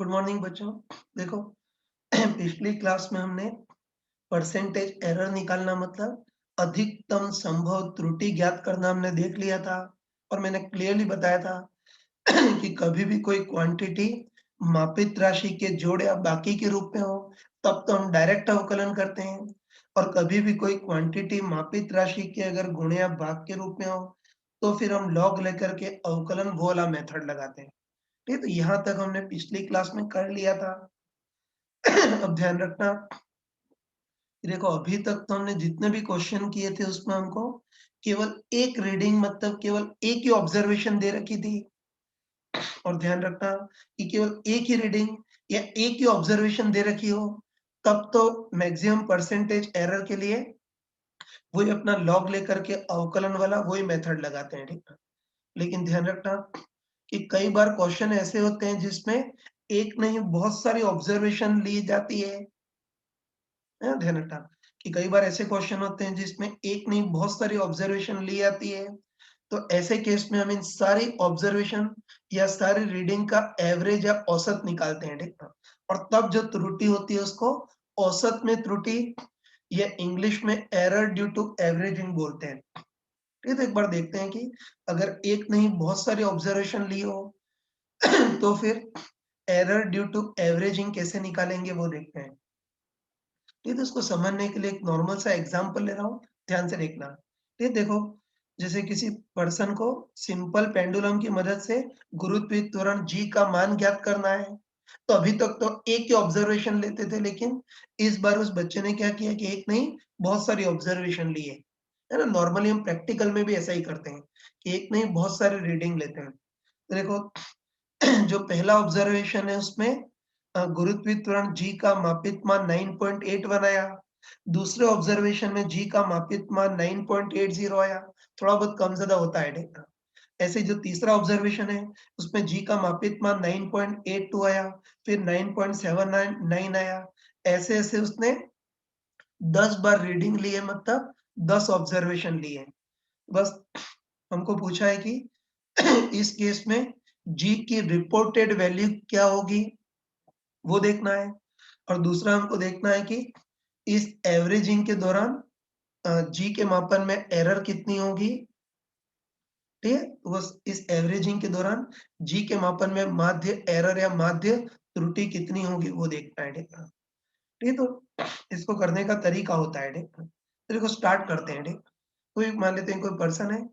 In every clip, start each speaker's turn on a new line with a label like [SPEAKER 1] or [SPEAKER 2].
[SPEAKER 1] Good morning बच्चों। देखो पिछली क्लास में हमने परसेंटेज एरर निकालना मतलब अधिकतम संभव त्रुटि ज्ञात करना हमने देख लिया था और मैंने क्लियरली बताया था कि कभी भी कोई क्वांटिटी मापित राशि के जोड़ या बाकी के रूप में हो तब तो हम डायरेक्ट अवकलन करते हैं और कभी भी कोई क्वांटिटी मापित राशि के अगर गुणे या भाग के रूप में हो तो फिर हम लॉग लेकर के अवकलन वो वाला मेथड लगाते हैं। ठीक है, तो यहाँ तक हमने पिछली क्लास में कर लिया था। अब ध्यान रखना, देखो अभी तक तो हमने जितने भी क्वेश्चन किए थे उसमें हमको केवल एक रीडिंग मतलब केवल एक ही ऑब्जर्वेशन दे रखी थी। और ध्यान रखना कि केवल एक ही रीडिंग या एक ही ऑब्जर्वेशन दे रखी हो तब तो मैक्सिमम परसेंटेज एरर के लिए वही अपना लॉग लेकर के अवकलन वाला वही मेथड लगाते हैं, ठीक है। लेकिन ध्यान रखना कि कई बार क्वेश्चन ऐसे होते हैं जिसमें एक नहीं बहुत सारी ऑब्जर्वेशन ली जाती है। ध्यान रखना कि कई बार ऐसे क्वेश्चन होते हैं जिसमें एक नहीं बहुत सारी ऑब्जर्वेशन ली जाती है। तो ऐसे केस में हम इन सारी ऑब्जर्वेशन या सारी रीडिंग का एवरेज या औसत निकालते हैं, ठीक है। और तब जो त्रुटि होती है उसको औसत में त्रुटि या इंग्लिश में एरर ड्यू टू एवरेजिंग बोलते हैं। ठीक है, तो एक बार देखते हैं कि अगर एक नहीं बहुत सारी ऑब्जर्वेशन ली हो तो फिर एरर ड्यू टू एवरेजिंग कैसे निकालेंगे वो देखते हैं। ठीक है, तो इसको समझने के लिए एक नॉर्मल सा एग्जांपल ले रहा हूँ, ध्यान से देखना। ठीक है, देखो जैसे किसी पर्सन को सिंपल पेंडुलम की मदद से गुरुत्वीय त्वरण g का मान ज्ञात करना है। तो अभी तक तो एक ही ऑब्जर्वेशन लेते थे, लेकिन इस बार उस बच्चे ने क्या किया कि एक नहीं बहुत सारी ऑब्जर्वेशन ली है ना। नॉर्मली हम प्रैक्टिकल में भी ऐसा ही करते हैं कि एक नहीं बहुत सारी रीडिंग लेते हैं। तो देखो जो पहला ऑब्जर्वेशन है उसमें गुरुत्वीय त्वरण g का मापित मान 9.8 बनाया। दूसरे ऑब्जर्वेशन में g का मापित मान 9.80 आया। थोड़ा बहुत कम ज्यादा होता है, ठीक है। ऐसे जो तीसरा ऑब्जर्वेशन है उसमें g का मापित मान 9.82 आया, फिर 9.79 आया। ऐसे ऐसे उसने 10 बार रीडिंग ली है, मतलब 10 ऑब्जर्वेशन लिए हैं। बस हमको पूछा है कि इस केस में g की रिपोर्टेड वैल्यू क्या होगी वो देखना है। और दूसरा हमको देखना है कि इस एवरेजिंग के दौरान g के मापन में एरर कितनी होगी। ठीक है, तो बस इस एवरेजिंग के दौरान g के मापन में माध्य एरर या माध्य त्रुटि कितनी होगी वो देखना है, ठीक है। ठीक है, तो इसको करने का तरीका होता है, ठीक है। तो देखो स्टार्ट करते हैं, ठीक। कोई मान लेते हैं कोई पर्सन है,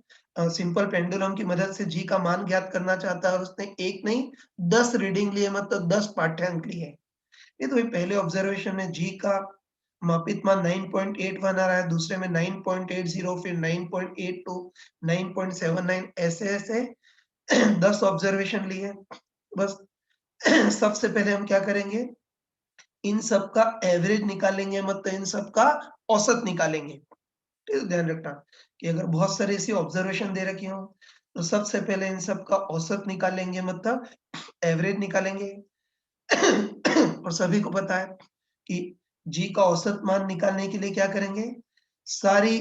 [SPEAKER 1] सिंपल पेंडुलम की मदद से g का मान ज्ञात करना चाहता है और उसने एक नहीं 10 रीडिंग लिए, मतलब 10 पाठ्यांक लिए। ये तो पहले ऑब्जर्वेशन में g का मापित मान 9.81 आ रहा है, दूसरे में 9.80, फिर 9.82, 9.79, ऐसे ऐसे 10 ऑब्जर्वेशन लिए। बस सबसे पहले हम क्या करेंगे, इन सब का एवरेज निकालेंगे, मतलब इन सब का औसत निकालेंगे। ठीक है, ध्यान रखना कि अगर बहुत सारी ऐसी ऑब्जर्वेशन दे रखी हो तो सबसे पहले इन सब का औसत निकालेंगे, मतलब एवरेज निकालेंगे। और सभी को पता है कि g का औसत मान निकालने के लिए क्या करेंगे, सारी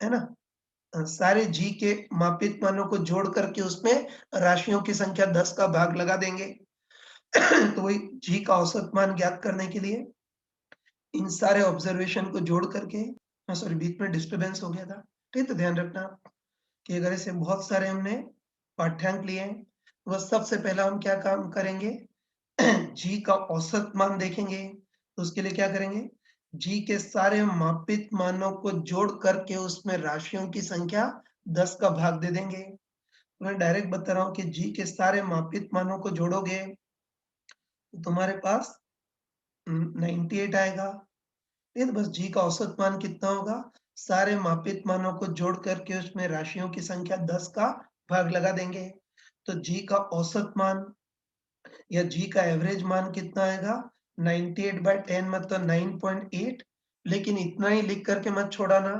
[SPEAKER 1] है ना सारे g के मापित मानों को जोड़ करके उसमें राशियों की संख्या 10 का भाग लगा देंगे। तो वही g का औसत मान ज्ञात करने के लिए इन सारे ऑब्जर्वेशन को जोड़ करके, सॉरी बीच में डिस्टरबेंस हो गया था। ठीक है, तो ध्यान रखना कि अगर ऐसे बहुत सारे हमने पाठ्यांक लिए हैं तो बस सबसे पहला हम क्या काम करेंगे, g का औसत मान देखेंगे। तो उसके लिए क्या करेंगे, g के सारे मापित मानों को जोड़ करके उसमें राशियों की संख्या 10 का भाग दे देंगे। मैं डायरेक्ट बता रहा हूँ कि g के सारे मापित मानों को जोड़ोगे तो तुम्हारे पास 98 आएगा। ये तो बस g का औसत मान कितना होगा, सारे मापित मानों को जोड़ करके उसमें राशियों की संख्या 10 का भाग लगा देंगे। तो g का औसत मान या g का एवरेज मान कितना आएगा, 98/10 मतलब 9.8। लेकिन इतना ही लिख करके मत छोड़ाना।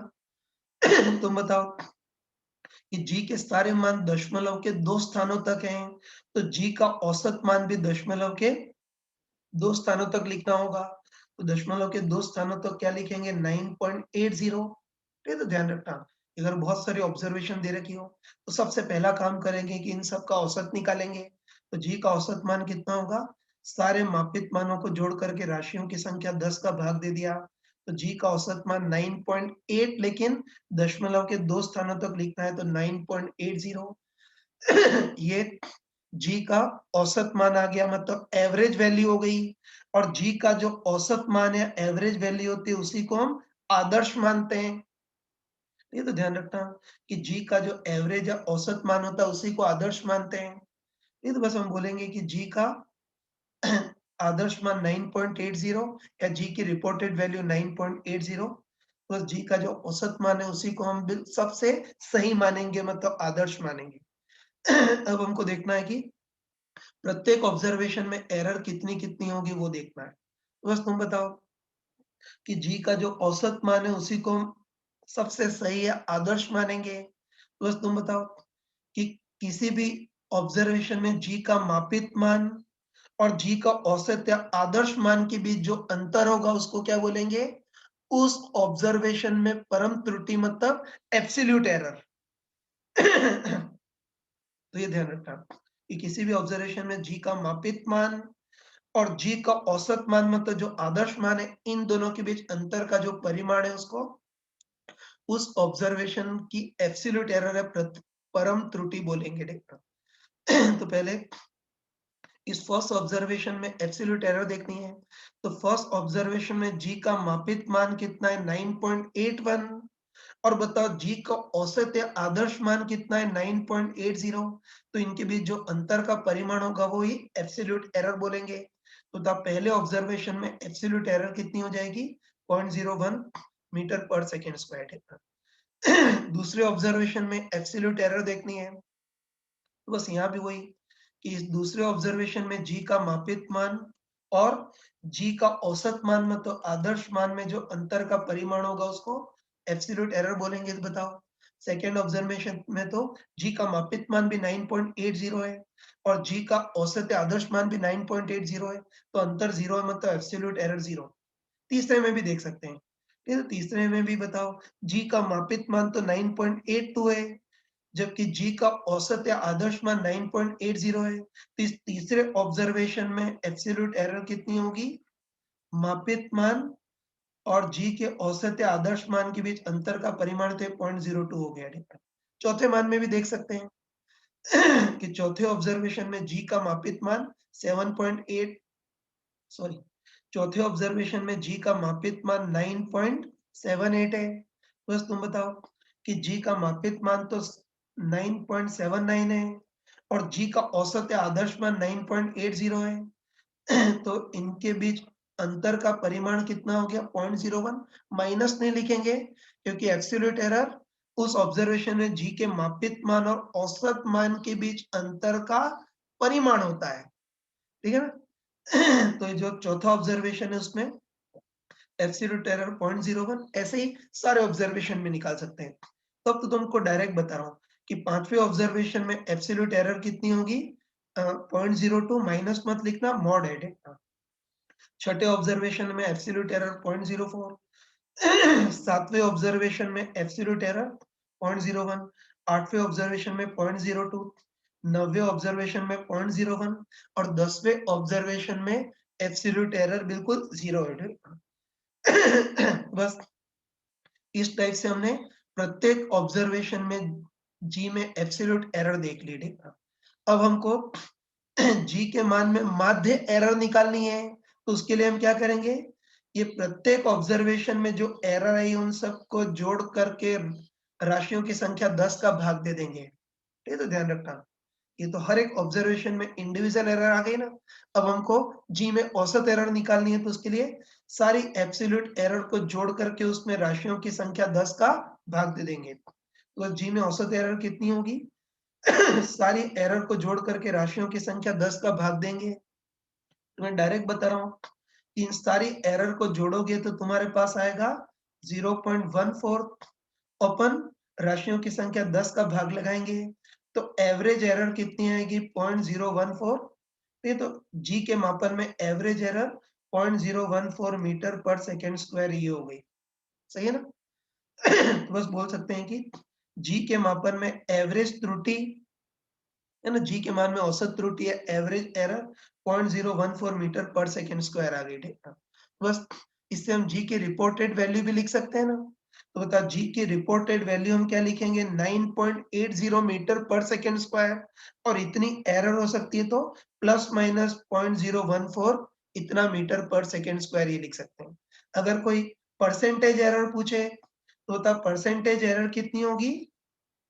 [SPEAKER 1] तुम बताओ कि g के सारे मान दशमलव के 2 स्थानों तक हैं, तो g का औसत मान भी दशमलव के 2 स्थानों तक लिखना होगा। तो दशमलव के 2 स्थानों तक क्या लिखेंगे, 9.80। ठीक है, तो ध्यान रखना अगर बहुत सारी ऑब्जर्वेशन दे रखी हो तो सबसे पहला काम करेंगे कि इन सब का औसत निकालेंगे। तो g का औसत मान कितना होगा, सारे मापित मानों को जोड़ करके राशियों की संख्या 10 का भाग दे दिया, तो जी का औसत मान 9.8, लेकिन दशमलव के 2 स्थानों तक लिखना है तो 9.80। ये जी का औसत मान आ गया, मतलब एवरेज वैल्यू हो गई। और जी का जो औसत मान या एवरेज वैल्यू होती है उसी को हम आदर्श मानते हैं। ये तो ध्यान रखना कि जी का जो एवरेज या औसत मान होता है उसी को आदर्श मानते हैं। ये तो बस हम बोलेंगे कि जी का आदर्श मान 9.80 या जी की रिपोर्टेड वैल्यू 9.80 प्लस जी का जो औसत मान है उसी को हम सबसे सही मानेंगे, मतलब आदर्श मानेंगे। अब हमको देखना है कि प्रत्येक ऑब्जर्वेशन में एरर कितनी होगी वो देखना है। तो बस तुम बताओ कि जी का जो औसत मान है उसी को हम सबसे सही या आदर्श मानेंगे। तो बस तुम बताओ कि किसी भी ऑब्जर्वेशन में जी का मापित मान और जी का औसत या आदर्श मान के बीच जो अंतर होगा उसको क्या बोलेंगे? उस ऑब्जर्वेशन में परम त्रुटि, मतलब एब्सोल्यूट एरर। तो ये ध्यान रखना कि किसी भी ऑब्जर्वेशन में जी का मापित मान और जी का औसत मान, मतलब जो आदर्श मान है, इन दोनों के बीच अंतर का जो परिमाण है उसको उस ऑब्जर्वेशन की एब्सोल्यूट एरर है परम त्रुटि बोलेंगे। देखना तो पहले इस फर्स्ट ऑब्जर्वेशन में एब्सोल्यूट एरर देखनी है। तो फर्स्ट ऑब्जर्वेशन में जी का मापित मान कितना है? 9.81। और बताओ जी का औसत या आदर्श मान कितना है? 9.80। तो इनके बीच जो अंतर का परिमाण होगा वो ही एब्सोल्यूट एरर बोलेंगे। तो पहले ऑब्जर्वेशन में एब्सोल्यूट एरर कितनी हो जाएगी? 0.01 मीटर पर सेकेंड स्क्वायर है। दूसरे ऑब्जर्वेशन में एब्सोल्यूट एरर देखनी है, तो बस यहाँ भी वही कि इस दूसरे ऑब्जर्वेशन में जी का मापित मान और जी का औसत मान, मतलब आदर्श मान में जो अंतर का परिमाण होगा उसको एब्सोल्यूट एरर बोलेंगे। तो बताओ सेकेंड ऑब्जर्वेशन में तो जी का मापित मान भी 9.80 है और जी का औसत या आदर्श मान भी 9.80 है, तो अंतर 0 है, मतलब एब्सोल्यूट एरर 0। तीसरे में भी देख सकते हैं। ठीक है, तो तीसरे में भी बताओ जी का मापित मान तो 9.82 है, जबकि जी का औसत या आदर्श मान 9.80 है। तो इस तीसरे ऑब्जर्वेशन में एब्सोल्यूट एरर कितनी होगी? मापित मान और जी के औसत या आदर्श मान के बीच अंतर का परिमाण तो 0.02 हो गया। ठीक है, चौथे मान में भी देख सकते हैं कि चौथे ऑब्जर्वेशन में जी का मापित मान 7.8, सॉरी, चौथे ऑब्जर्वेशन में जी का मापित मान 9.78 है। बस तुम बताओ कि जी का मापित मान तो 9.79 है और जी का औसत या आदर्श मान 9.80 है। तो इनके बीच अंतर का परिमाण कितना हो गया? 0.01। माइनस नहीं लिखेंगे क्योंकि एब्सोल्यूट एरर उस ऑब्जर्वेशन में जी के मापित मान और औसत मान के बीच अंतर का परिमाण होता है। ठीक है ना? तो ये जो चौथा ऑब्जर्वेशन है उसमें एब्सोल्यूट एरर 0.01, ऐसे ही सारे ऑब्जर्वेशन में निकाल सकते हैं। तो अब तो तुमको डायरेक्ट बता रहा हूँ कि पांचवें ऑब्जर्वेशन में एब्सोल्यूट एरर कितनी होगी? 0.02, माइनस मत लिखना, मॉड है। छठे ऑब्जर्वेशन में एब्सोल्यूट एरर 0.04, सातवें ऑब्जर्वेशन में एब्सोल्यूट एरर 0.01, आठवें ऑब्जर्वेशन में 0.02, नौवे ऑब्जर्वेशन में 0.01 और 10वें ऑब्जर्वेशन में एब्सोल्यूट एरर बिल्कुल 0 है। बस इस टाइप से हमने प्रत्येक ऑब्जर्वेशन में जी में एब्सोल्यूट एरर देख ली। ठीक है, अब हमको जी के मान में माध्य एरर निकालनी है, तो उसके लिए हम क्या करेंगे? ये प्रत्येक ऑब्जर्वेशन में जो एरर है उन सबको जोड़ करके राशियों की संख्या 10 का भाग दे देंगे। ठीक है, तो ध्यान रखना ये तो हर एक ऑब्जर्वेशन में इंडिविजुअल एरर आ गई ना। अब हमको जी में औसत एरर निकालनी है, तो उसके लिए सारी एब्सोल्यूट एरर को जोड़ करके उसमें राशियों की संख्या 10 का भाग दे देंगे। तो जी में औसत एरर कितनी होगी? सारी एरर को जोड़ करके राशियों की संख्या 10 का भाग देंगे। तो मैं डायरेक्ट बता रहा हूँ कि इन सारी एरर को जोड़ोगे तो तुम्हारे पास आएगा 0.14 अपन राशियों की संख्या 10 का भाग लगाएंगे तो एवरेज एरर कितनी आएगी? 0.014। ये तो जी के मापन में एवरेज एरर 0.014 मीटर पर सेकेंड स्क्वायर ये हो गई। सही है ना? तो बस बोल सकते हैं कि जी के मापन में एवरेज त्रुटि है ना? जी के मान में औसत त्रुटि है, एवरेज एरर 0.014 मीटर पर सेकंड स्क्वायर आ गई, ठीक है? बस इससे हम जी की रिपोर्टेड वैल्यू भी लिख सकते हैं ना? तो बताओ जी की रिपोर्टेड वैल्यू हम क्या लिखेंगे? 9.80 मीटर पर सेकंड स्क्वायर, और इतनी एरर हो सकती है तो प्लस माइनस 0.014 इतना मीटर पर सेकंड स्क्वायर ये लिख सकते हैं। अगर कोई परसेंटेज एरर पूछे तो बता परसेंटेज एरर कितनी होगी?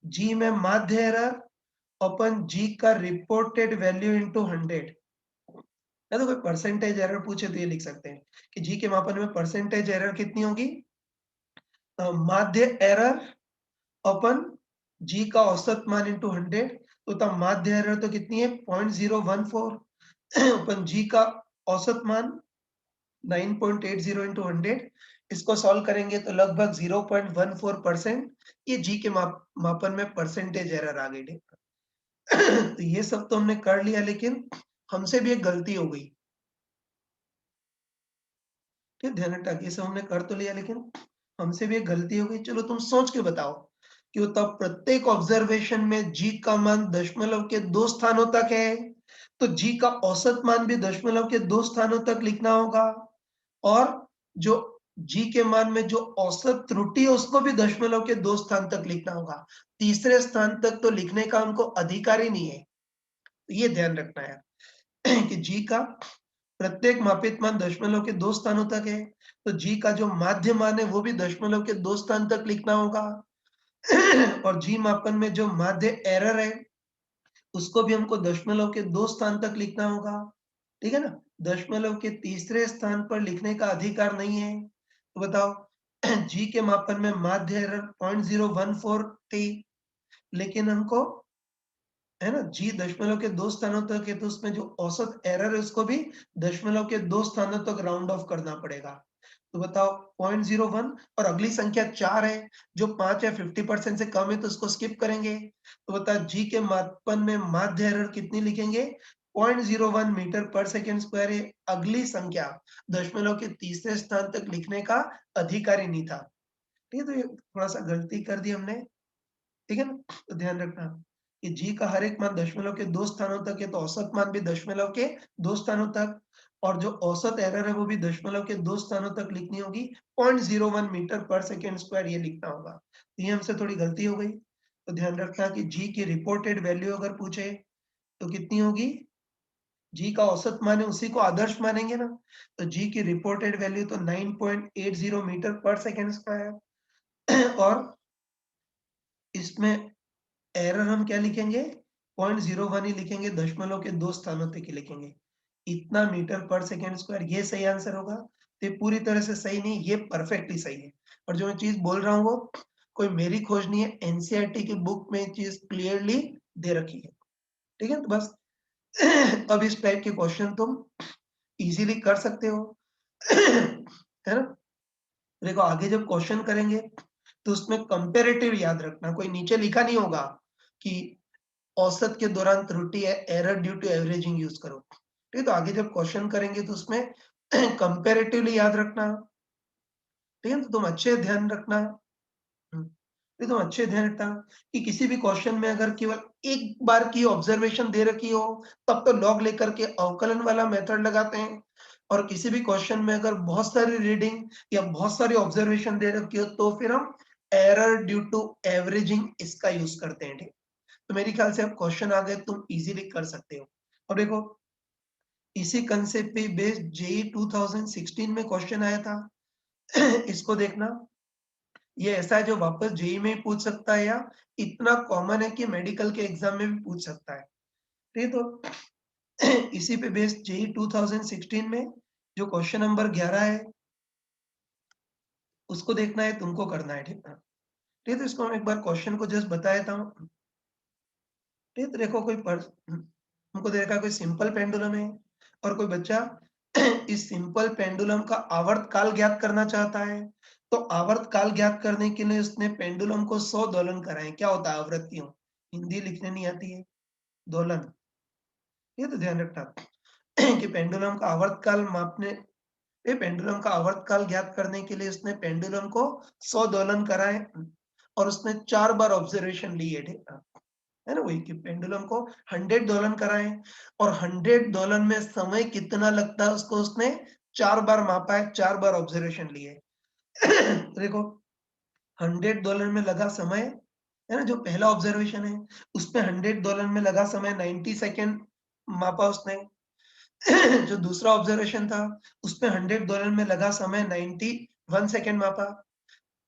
[SPEAKER 1] जी में माध्य एरर अपन जी का रिपोर्टेड वैल्यू इंटू 100, या तो कोई परसेंटेज एरर पूछे तो ये लिख सकते हैं कि जी के मापन में परसेंटेज एरर कितनी होगी? माध्य एरर अपन जी का औसत मान इंटू 100, तो तब माध्य एरर तो कितनी है? 0.014 अपन जी का औसत मान 9.80 इंटू 100, इसको सॉल्व करेंगे तो लगभग 0.14% ये जी के मापन में परसेंटेज एरर आ गई, ठीक है? तो ये सब तो हमने कर लिया, लेकिन हमसे भी एक गलती हो गई। ठीक, ध्यान रखना कि ये सब हमने कर तो लिया, लेकिन हमसे भी एक गलती हो गई। चलो तुम सोच के बताओ कि तब प्रत्येक ऑब्जर्वेशन में जी का मान दशमलव के 2 स्थानों तक है, तो जी का औसत मान भी दशमलव के 2 स्थानों तक लिखना होगा, और जो जी के मान में जो औसत त्रुटि है उसको भी दशमलव के 2 स्थान तक लिखना होगा। तीसरे स्थान तक तो लिखने का हमको अधिकार ही नहीं है। ये ध्यान रखना है कि जी का प्रत्येक मापित मान दशमलव के 2 स्थानों तक है, तो जी का जो माध्य मान है वो भी दशमलव के 2 स्थान तक लिखना होगा। और जी मापन में जो माध्य एरर है उसको भी हमको दशमलव के 2 स्थान तक लिखना होगा, ठीक है ना? दशमलव के तीसरे स्थान पर लिखने का अधिकार नहीं है। तो बताओ जी के मापन में माध्य एरर 0.014 थी, लेकिन हमको, है ना, जी दशमलव के 2 स्थानों तक है, तो उसमें जो औसत एरर है उसको भी दशमलव के 2 स्थानों तक राउंड ऑफ करना पड़ेगा। तो बताओ 0.01, और अगली संख्या 4 है, जो 5 या 50% से कम है तो उसको स्किप करेंगे। तो बताओ जी के मापन में माध्य एरर कितनी लिखेंगे? 0.01 मीटर पर सेकंड स्क्वायर है। अगली संख्या दशमलव के तीसरे स्थान तक लिखने का अधिकार ही नहीं था। ठीक है, तो ये थोड़ा-सा गलती कर दी हमने। ठीक है ना? तो ध्यान रखना कि जी का हर एक मान दशमलव के 2 स्थानों तक है, तो औसत मान भी दशमलव के 2 स्थानों तक, और जो औसत एरर है वो भी दशमलव के 2 स्थानों तक लिखनी होगी। 0.01 मीटर पर सेकंड स्क्वायर ये लिखना होगा। तो ये हमसे थोड़ी गलती हो गई। तो ध्यान रखना कि जी की रिपोर्टेड वैल्यू अगर पूछे तो कितनी होगी? जी का औसत मान है उसी को आदर्श मानेंगे ना, तो जी की रिपोर्टेड वैल्यू तो 9.80 मीटर पर सेकंड स्क्वायर और इसमें एरर हम क्या लिखेंगे? 0.01 ही लिखेंगे, दशमलव के 2 स्थानों तक ही लिखेंगे। इतना मीटर पर सेकंड स्क्वायर, ये सही आंसर होगा। तो ये पूरी तरह से सही नहीं, ये परफेक्टली सही है। और जो मैं चीज़ बोल रहा हूँ वो कोई मेरी खोज नहीं है, एनसीईआरटी की बुक में चीज़ क्लियरली दे रखी है। ठीक है? तो बस अब इस टाइप के क्वेश्चन तुम इज़िली कर सकते हो। है ना? देखो आगे जब क्वेश्चन करेंगे तो उसमें कंपैरेटिव याद रखना, कोई नीचे लिखा नहीं होगा कि औसत के दौरान त्रुटि है, error due to averaging use करो। ठीक है? तो आगे जब क्वेश्चन करेंगे तो उसमें कंपैरेटिवली याद रखना। ठीक है? तो तुम अच्छे ध्यान रखना। हुँ। ये तुम अच्छे ध्यान रखना कि किसी भी क्वेश्चन में अगर केवल एक बार की ऑब्जर्वेशन दे रखी हो, तब तो लॉग लेकर के अवकलन वाला मेथड लगाते हैं। और किसी भी क्वेश्चन में अगर बहुत सारी रीडिंग या बहुत सारी ऑब्जर्वेशन दे रखी हो, तो फिर हम एरर ड्यू टू एवरेजिंग इसका यूज़ करते हैं, ठीक? तो मेरे ख्याल से अब क्वेश्चन आ गए, तुम इज़िली कर सकते हो। अब देखो, इसी कांसेप्ट पे बेस्ड जेईई 2016 में क्वेश्चन आया था। इसको देखना, ये ऐसा है जो वापस जेईई में ही पूछ सकता है, या इतना कॉमन है कि मेडिकल के एग्जाम में भी पूछ सकता है। ठीक है? तो इसी पे बेस्ड जेईई 2016 में जो क्वेश्चन नंबर 11 है, उसको देखना है, तुमको करना है, ठीक है? ठीक है, तो इसको हम एक बार क्वेश्चन को जस्ट बता देता हूँ। ठीक है, तो देखो हमको दे रखा है कोई सिंपल पेंडुलम है, और कोई बच्चा इस सिंपल पेंडुलम का आवर्त काल ज्ञात करना चाहता है। तो आवर्त काल ज्ञात करने के लिए उसने पेंडुलम को 100 दोलन कराए। क्या होता है आवृत्तियों? हिंदी लिखने नहीं आती है, दोलन। ये तो ध्यान रखना कि पेंडुलम का आवर्त काल मापने, ये पेंडुलम का आवर्त काल ज्ञात करने के लिए उसने पेंडुलम को 100 दोलन कराए, और उसने 4 बार ऑब्जर्वेशन ली है, ठीक है? है ना? वही कि पेंडुलम को 100 दोलन कराएँ और 100 दोलन में समय कितना लगता है उसको उसने 4 बार मापा है, 4 बार ऑब्जर्वेशन लिए। देखो 100 डॉलर में लगा समय, है ना? जो पहला ऑब्जर्वेशन है, उसमें 100 डॉलर में लगा समय 90 सेकंड मापा उसने। जो दूसरा ऑब्जर्वेशन था, उसमें 100 डॉलर में लगा समय 91 सेकंड मापा।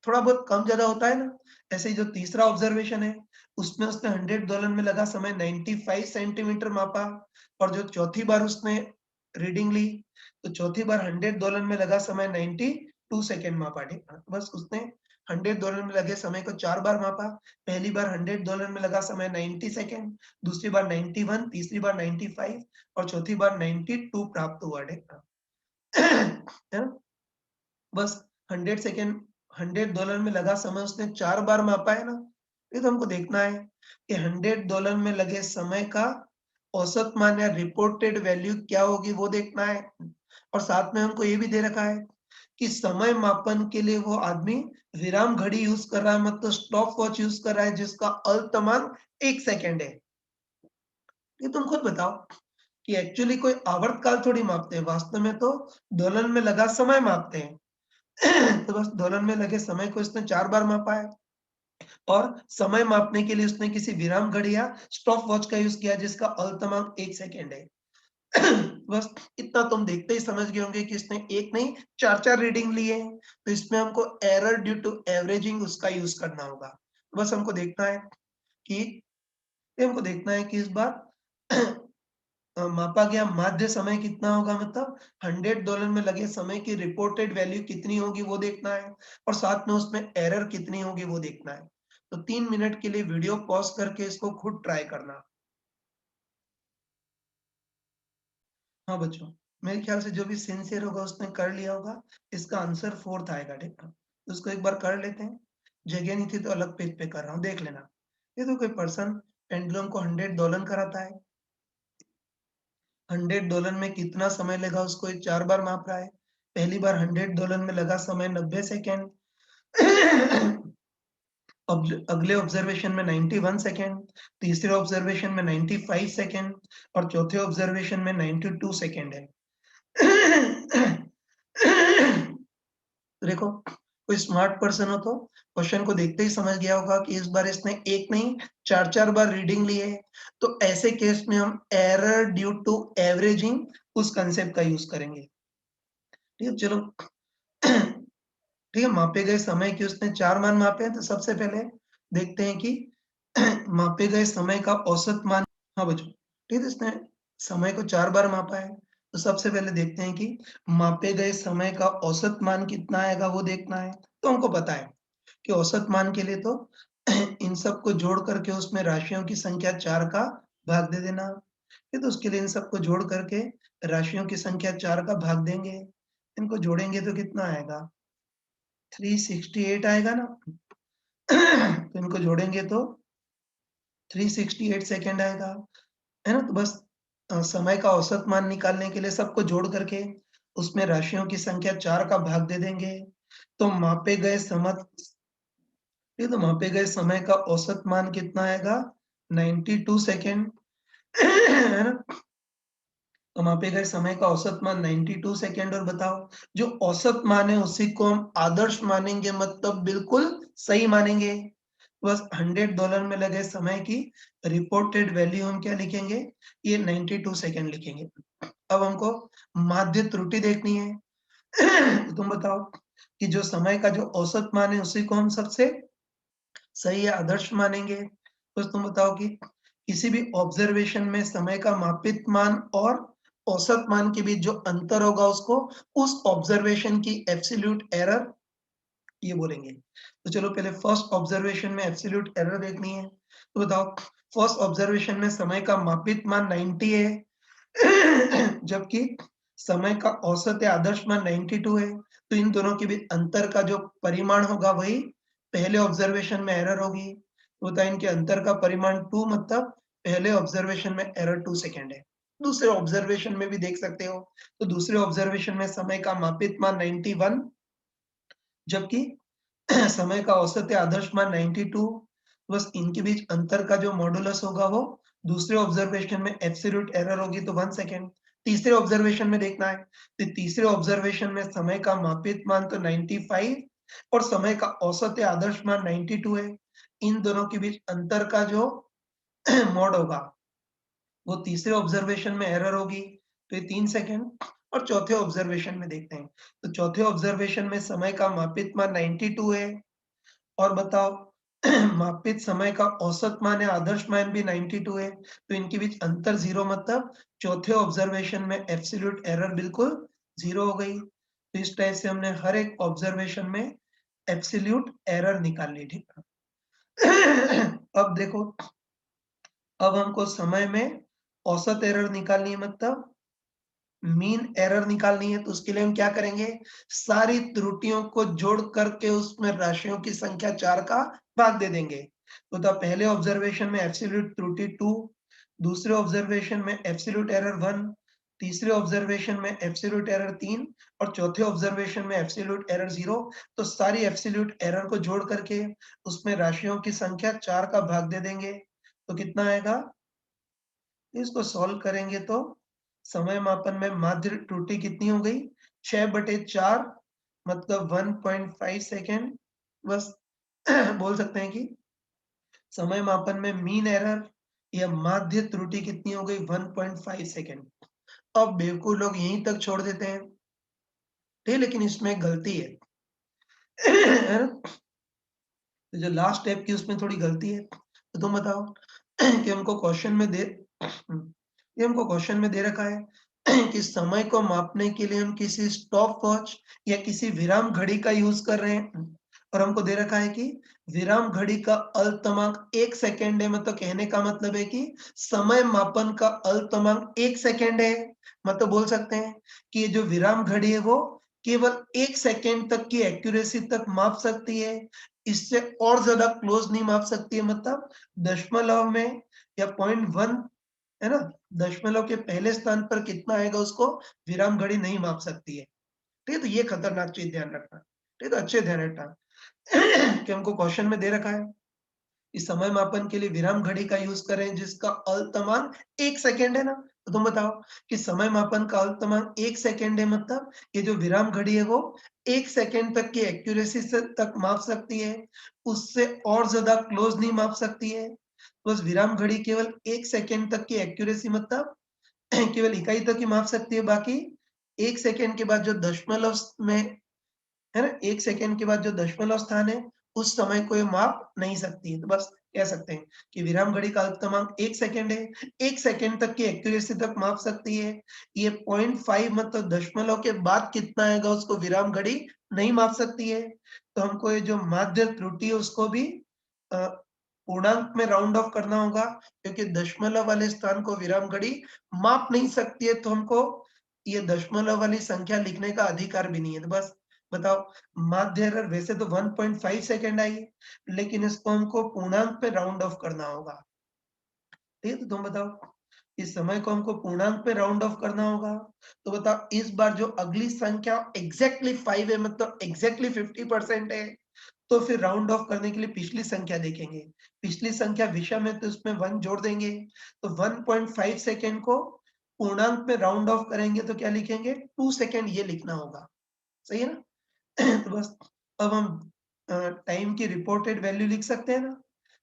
[SPEAKER 1] थोड़ा बहुत कम ज़्यादा होता है ना? ऐसे ही जो तीसरा ऑब्जर्वेशन है, उसमें उसने 100 डॉलर में लगा समय 95 सेंटीमीटर मापा और जो चौथी बार उसने रीडिंग ली, तो चौथी बार 100 डॉलर में लगा समय 92 सेकंड मापा, ठीक है? बस उसने 100 डॉलर में लगे समय को 4 बार मापा। पहली बार 100 डॉलर में लगा समय 90 सेकंड, दूसरी बार 91, तीसरी बार 95 और चौथी बार 92 प्राप्त हुआ, ठीक है ना? बस 100 सेकंड 100 डॉलर में लगा समय उसने 4 बार मापा है ना, ये तो हमको देखना है कि 100 डॉलर में लगे समय का औसत मान या रिपोर्टेड वैल्यू क्या होगी वो देखना है। और साथ में हमको ये भी दे रखा है कि समय मापन के लिए वो आदमी विराम घड़ी यूज़ कर रहा है, मतलब स्टॉप वॉच यूज़ कर रहा है जिसका अल्पतमांक 1 सेकंड है। ये तुम खुद बताओ कि एक्चुअली कोई आवर्तकाल थोड़ी मापते हैं, वास्तव में तो डॉलर में लगा समय मापते हैं। तो बस दोलन में लगे समय को इसने 4 बार मापा है और समय मापने के लिए उसने किसी विराम घड़ी या स्टॉप वॉच का यूज़ किया जिसका अल्पतमांक 1 सेकंड है। बस इतना तुम देखते ही समझ गए होंगे कि इसने 1 नहीं 4-4 रीडिंग लिए हैं, तो इसमें हमको एरर ड्यू टू एवरेजिंग उसका यूज़ करना होगा। बस हमको देखना है कि ये हमको देखना है कि इस बार मापा गया माध्य समय कितना होगा, मतलब 100 डॉलर में लगे समय की रिपोर्टेड वैल्यू कितनी होगी वो देखना है और साथ में उसमें एरर कितनी होगी वो देखना है। तो 3 मिनट के लिए वीडियो पॉज़ करके इसको खुद ट्राई करना। हाँ बच्चों, मेरे ख्याल से जो भी सिंसियर होगा उसने कर लिया होगा। इसका आंसर 4th आएगा, ठीक है? तो उसको एक बार कर लेते हैं। जगह नहीं थी तो अलग पेज पे कर रहा हूँ, देख लेना। ये तो कोई पर्सन पेंडुलम को 100 डॉलर कराता है। 100 डॉलर में कितना समय लगा उसको ये 4 बार माप रहा है। पहली बार 100 डॉलर में लगा समय 90 सेकंड। अगले ऑब्जर्वेशन में 91 सेकंड, तीसरे ऑब्जर्वेशन में 95 सेकंड और चौथे ऑब्जर्वेशन में 92 सेकंड है। देखो कोई स्मार्ट पर्सन हो तो क्वेश्चन को देखते ही समझ गया होगा कि इस बार इसने एक नहीं 4-4 बार रीडिंग ली है। तो ऐसे केस में हम एरर ड्यू टू एवरेजिंग उस कांसेप्ट का यूज़ करेंगे। ठीक है, चलो ठीक है, मापे गए समय के उसने 4 मान मापे हैं, तो सबसे पहले देखते हैं कि मापे गए समय का औसत मान। हाँ बच्चों, ठीक है, इसने समय को 4 बार मापा है, तो सबसे पहले देखते हैं कि मापे गए समय का औसत मान कितना आएगा वो देखना है। तो हमको पता है कि औसत मान के लिए तो इन सबको जोड़ करके उसमें राशियों की संख्या 4 का भाग दे देना। फिर तो उसके लिए इन सबको जोड़ करके राशियों की संख्या 4 का भाग देंगे। इनको जोड़ेंगे तो कितना आएगा? 368 आएगा ना? तो इनको जोड़ेंगे तो 368 सेकंड आएगा, है ना? तो बस समय का औसत मान निकालने के लिए सबको जोड़ करके उसमें राशियों की संख्या 4 का भाग दे देंगे। तो मापे गए ये तो मापे गए समय का औसत मान कितना आएगा? 92 सेकंड, है ना? तो मापे गए समय का औसत मान 92 सेकंड और बताओ, जो औसत मान है उसी को हम आदर्श मानेंगे, मतलब बिल्कुल सही मानेंगे। बस 100 डॉलर में लगे समय की रिपोर्टेड वैल्यू हम क्या लिखेंगे? ये 92 सेकंड लिखेंगे। अब हमको माध्य त्रुटि देखनी है। तुम बताओ कि जो समय का जो औसत मान है उसी को हम सबसे सही या आदर्श मानेंगे। बस तुम बताओ कि किसी भी ऑब्जर्वेशन में समय का मापित मान और औसत मान के बीच जो अंतर होगा उसको उस ऑब्जर्वेशन की एब्सोल्यूट एरर ये बोलेंगे। तो चलो पहले फर्स्ट ऑब्जर्वेशन में एब्सोल्यूट एरर देखनी है। तो बताओ फर्स्ट ऑब्जर्वेशन में समय का मापित मान 90 है, जबकि समय का औसत या आदर्श मान 92 है। तो इन दोनों के बीच अंतर का जो परिमाण होगा वही पहले ऑब्जर्वेशन में एरर होगी। तो बताइए इनके अंतर का परिमाण 2, मतलब पहले ऑब्जर्वेशन में एरर 2 सेकंड है। दूसरे ऑब्जर्वेशन में भी देख सकते हो। तो दूसरे ऑब्जर्वेशन में समय का मापित मान 91, जबकि समय का औसत या आदर्श मान 92। बस इनके बीच अंतर का जो मॉडुलस होगा वो दूसरे ऑब्जर्वेशन में एब्सोल्यूट एरर होगी तो 1 सेकंड। तीसरे ऑब्जर्वेशन में देखना है, तो तीसरे ऑब्जर्वेशन में समय का मापित मान तो 95 और समय का औसत या आदर्श मान 92 है। इन दोनों के बीच अंतर का जो मॉड होगा वो तीसरे ऑब्जर्वेशन में एरर होगी, तो ये 3 सेकंड। और चौथे ऑब्जर्वेशन में देखते हैं, तो चौथे ऑब्जर्वेशन में समय का मापित मान 92 है और बताओ मापित समय का औसत मान या आदर्श मान भी 92 है, तो इनके बीच अंतर 0 मतलब चौथे ऑब्जर्वेशन में एब्सोल्यूट एरर बिल्कुल 0 हो गई। तो इस टाइप से हमने हर एक ऑब्जर्वेशन में एब्सोल्यूट एरर निकाल ली, ठीक है। अब देखो, अब हमको समय में औसत एरर निकालनी है मतलब मीन एरर निकालनी है, तो उसके लिए हम क्या करेंगे, सारी त्रुटियों को जोड़ करके उसमें राशियों की संख्या 4 का भाग दे देंगे। तो पहले ऑब्जर्वेशन में एब्सोल्यूट त्रुटि 2, दूसरे ऑब्जर्वेशन में एब्सोल्यूट एरर 1, तीसरे ऑब्जर्वेशन में एब्सोल्यूट एरर 3 और चौथे ऑब्जर्वेशन में एब्सोल्यूट एरर 0। तो सारी एब्सोल्यूट एरर को जोड़ करके उसमें राशियों की संख्या 4 का भाग दे देंगे। तो कितना आएगा? इसको सॉल्व करेंगे तो समय मापन में माध्य त्रुटि कितनी हो गई? 6/4 मतलब 1.5 सेकेंड। बस बोल सकते हैं कि समय मापन में मीन एरर या माध्य त्रुटि कितनी हो गई? 1.5 सेकेंड। अब बेवकूफ लोग यहीं तक छोड़ देते हैं, ठीक, लेकिन इसमें एक गलती है। है ना? तो जो लास्ट स्टेप की उसमें थोड़ी गलती है, तो तुम बताओ कि हमको क्वेश्चन में दे ये हमको क्वेश्चन में दे रखा है कि समय को मापने के लिए हम किसी स्टॉप वॉच या किसी विराम घड़ी का यूज कर रहे हैं और हमको दे रखा है कि विराम घड़ी का अल्पतमांक 1 सेकंड है, मतलब कहने का मतलब है कि समय मापन का अल्पतमांक 1 सेकंड है। मतलब बोल सकते हैं कि ये जो विराम घड़ी है वो केवल 1 सेकंड तक की एक्यूरेसी तक माप सकती है, इससे और ज्यादा क्लोज नहीं माप सकती है। मतलब दशमलव में या 0.1, है ना, दशमलव के पहले स्थान पर कितना आएगा उसको विराम घड़ी नहीं माप सकती है। ठीक है, तो ये खतरनाक चीज ध्यान रखना। ठीक है, तो अच्छे ध्यान रखना कि हमको क्वेश्चन में दे रखा है इस समय मापन के लिए विराम घड़ी का यूज करें जिसका अल्पतमांक 1 सेकंड है ना। तो तुम बताओ कि समय मापन का अल्पतमांक 1 सेकंड है, मतलब ये जो विराम घड़ी है वो 1 सेकंड तक की एक्यूरेसी से तक माप सकती है, उससे और ज्यादा क्लोज नहीं माप सकती है। बस विराम घड़ी केवल 1 सेकंड तक की एक्यूरेसी मतलब केवल इकाई तक ही माप सकती है, बाकी 1 सेकंड के बाद जो दशमलव में, है ना, 1 सेकंड के बाद जो दशमलव स्थान है, उस समय को ये माप नहीं सकती है। तो बस कह सकते हैं कि विराम घड़ी का अल्पतमांक 1 सेकंड है, 1 सेकंड तक की एक्यूरेसी तक माप सकती है। ये 0.5 मतलब दशमलव के बाद कितना आएगा उसको विराम घड़ी नहीं माप सकती है। तो हमको ये जो माध्य त्रुटि है उसको भी पूर्णांक में राउंड ऑफ करना होगा, क्योंकि दशमलव वाले स्थान को विराम घड़ी माप नहीं सकती है, तो हमको ये दशमलव वाली संख्या लिखने का अधिकार भी नहीं है। तो बस बताओ, माध्य एरर वैसे तो 1.5 सेकंड आई है, लेकिन इसको हमको पूर्णांक पे राउंड ऑफ करना होगा। ठीक है, तो तुम बताओ इस समय को हमको पूर्णांक पे राउंड ऑफ करना होगा। तो बताओ इस बार जो अगली संख्या एग्जैक्टली 5 है, मतलब एग्जैक्टली 50% है, तो फिर राउंड ऑफ करने के लिए पिछली संख्या देखेंगे। पिछली संख्या विषम है तो उसमें 1 जोड़ देंगे। तो 1.5 सेकंड को पूर्णांक में राउंड ऑफ करेंगे तो क्या लिखेंगे? 2 सेकंड, ये लिखना होगा। सही है ना? तो बस अब हम टाइम की रिपोर्टेड वैल्यू लिख सकते हैं ना।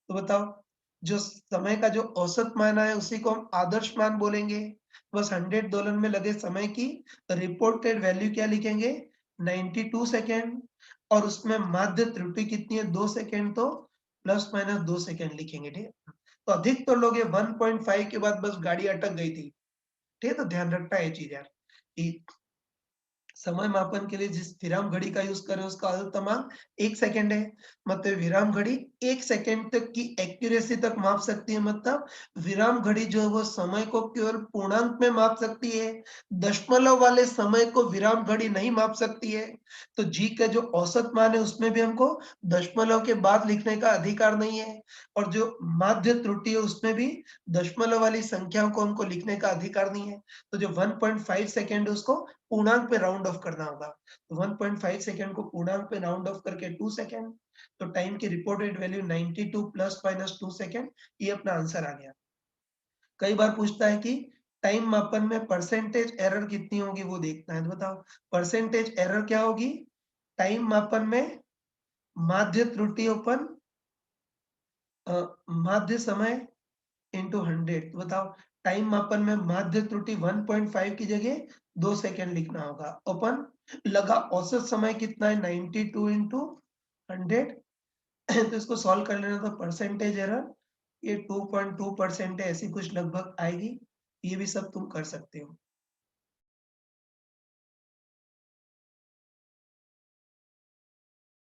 [SPEAKER 1] तो बताओ, जो समय का जो औसत मान है उसी को हम आदर्श मान बोलेंगे। बस 100 दोलन में लगे समय की रिपोर्टेड वैल्यू क्या लिखेंगे? 92 सेकेंड। और उसमें माध्य त्रुटि कितनी है? 2 सेकेंड, तो प्लस माइनस 2 सेकेंड लिखेंगे। ठीक है, तो अधिकतर लोग ये 1.5 के बाद बस गाड़ी अटक गई थी। ठीक है, तो ध्यान रखना है ये चीज यार कि समय मापन के लिए जिस विराम घड़ी का यूज करें उसका अल्पतमांक 1 सेकंड है। मतलब विराम घड़ी 1 सेकंड तक की एक्यूरेसी तक माप सकती है, मतलब विराम घड़ी जो है वो समय को केवल पूर्णांक में माप सकती है, दशमलव वाले समय को विराम घड़ी नहीं माप सकती है। तो जी का जो औसत मान है उसमें भी हमको दशमलव के बाद लिखने का अधिकार नहीं है, और जो माध्य त्रुटि है उसमें भी दशमलव वाली संख्याओं को हमको लिखने का अधिकार नहीं है। तो जो 1.5 सेकंड है उसको पूर्णांक पे राउंड ऑफ करना होगा। तो 1.5 सेकंड को पूर्णांक पे राउंड ऑफ करके 2 सेकंड, तो टाइम की reported value 92 plus minus 2 second, ये अपना आंसर आ गया। कई बार पूछता है कि टाइम मापन में परसेंटेज एरर कितनी होगी वो देखना है, तो बताओ परसेंटेज एरर क्या होगी? टाइम मापन में माध्य त्रुटि अपन माध्य समय इंटू 100, तो बताओ टाइम मापन में माध्य त्रुटि 1.5 की जगह 2 सेकंड लिखना होगा। अपन लगा औसत समय कितना है 92 इंटू 100 तो इसको सॉल्व कर लेना, तो परसेंटेज एरर ये 2.2% है, ऐसी कुछ लगभग आएगी। ये भी सब तुम कर सकते हो।